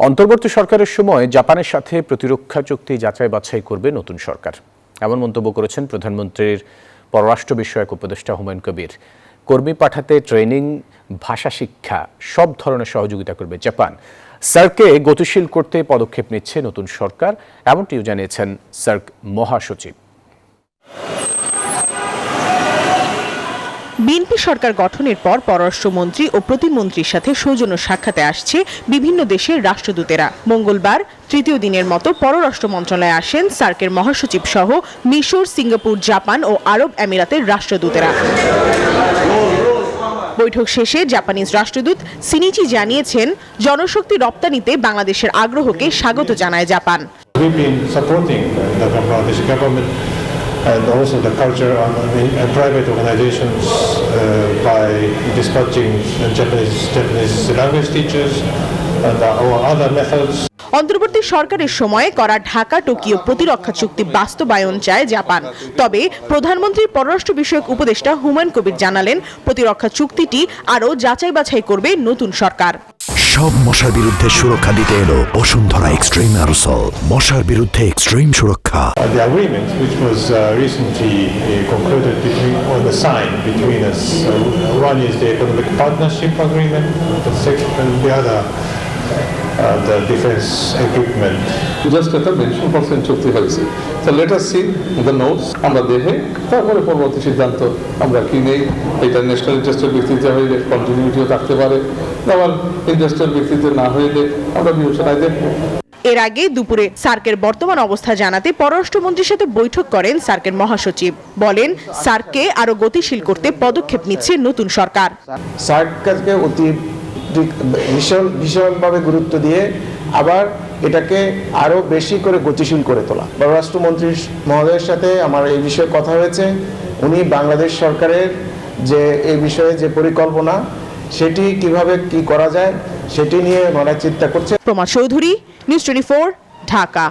অন্তর্বর্তী সরকারের সময় জাপানের সাথে প্রতিরক্ষা চুক্তি যাচাই বাছাই করবে নতুন সরকার, এমন মন্তব্য করেছেন প্রধানমন্ত্রীর পররাষ্ট্র বিষয়ক উপদেষ্টা হুমায়ুন কবির। কর্মী পাঠাতে ট্রেনিং, ভাষা শিক্ষা সব ধরনের সহযোগিতা করবে জাপান। সার্ককে গতিশীল করতে পদক্ষেপ নিচ্ছে নতুন সরকার, এমনটিও জানিয়েছেন সার্ক মহাসচিব। বিএনপি সরকার গঠনের পর পররাষ্ট্রমন্ত্রী ও প্রতিমন্ত্রীর সাথে সৌজন্য সাক্ষাতে আসছে বিভিন্ন দেশের রাষ্ট্রদূতেরা। মঙ্গলবার তৃতীয় দিনের মতো পররাষ্ট্র মন্ত্রণালয়ে আসেন সার্কের মহাসচিব সহ মিশর, সিঙ্গাপুর, জাপান ও আরব আমিরাতের রাষ্ট্রদূতেরা। বৈঠক শেষে জাপানিজ রাষ্ট্রদূত সিনিচি জানিয়েছেন, জনশক্তি রপ্তানিতে বাংলাদেশের আগ্রহকে স্বাগত জানায় Japan. And also the culture and private organizations by dispatching Japanese language teachers and other methods. অন্তর্বর্তী সরকারের সময় করা ঢাকা টোকিও প্রতিরক্ষা চুক্তি বাস্তবায়ন চায় জাপান। তবে প্রধানমন্ত্রীর পররাষ্ট্র বিষয়ক উপদেষ্টা হুমায়ুন কবির জানালেন, প্রতিরক্ষা চুক্তিটি আরও যাচাই বাছাই করবে নতুন সরকার। সব মশার বিরুদ্ধে সুরক্ষা দিতে এলো বসুন্ধরা এক্সট্রিম অ্যারোসল, মশার বিরুদ্ধে এক্সট্রিম সুরক্ষা। The agreement which was recently concluded between us, one is the economic partnership agreement, the other the defense equipment. Just একটা মেনশন পার্সেন্ট চুক্তি হয়েছে। So let us see the notes, আমরা দেখে তারপরে পরবর্তী সিদ্ধান্ত আমরা কি নেই। এটা ন্যাশনাল ইন্টারেস্টের ভিত্তিতে হইলে কন্টিনিউটিও থাকতে পারে, আবার ইন্টারেস্টের ভিত্তিতে না হইলে আমরা বিবেচনায় দেখব। এর আগে দুপুরে সার্কের বর্তমান অবস্থা জানাতে পররাষ্ট্রমন্ত্রীর সাথে বৈঠক করেন সার্কের মহাসচিব। বলেন, সার্ককে আরো গতিশীল করতে পদক্ষেপ নিচ্ছে নতুন সরকার। সার্ককে অতি ভীষণভাবে গুরুত্ব দিয়ে আবার এটাকে আরো বেশি করে গতিশীল করে তোলা। পররাষ্ট্রমন্ত্রী মহোদয়ের সাথে আমার এই বিষয়ে কথা হয়েছে। উনি বাংলাদেশ সরকারের যে এই বিষয়ে যে পরিকল্পনা, সেটি কিভাবে কি করা যায় সেটি নিয়ে ওনারা চিন্তা করছে। প্রমা চৌধুরী, নিউজ 24, ঢাকা।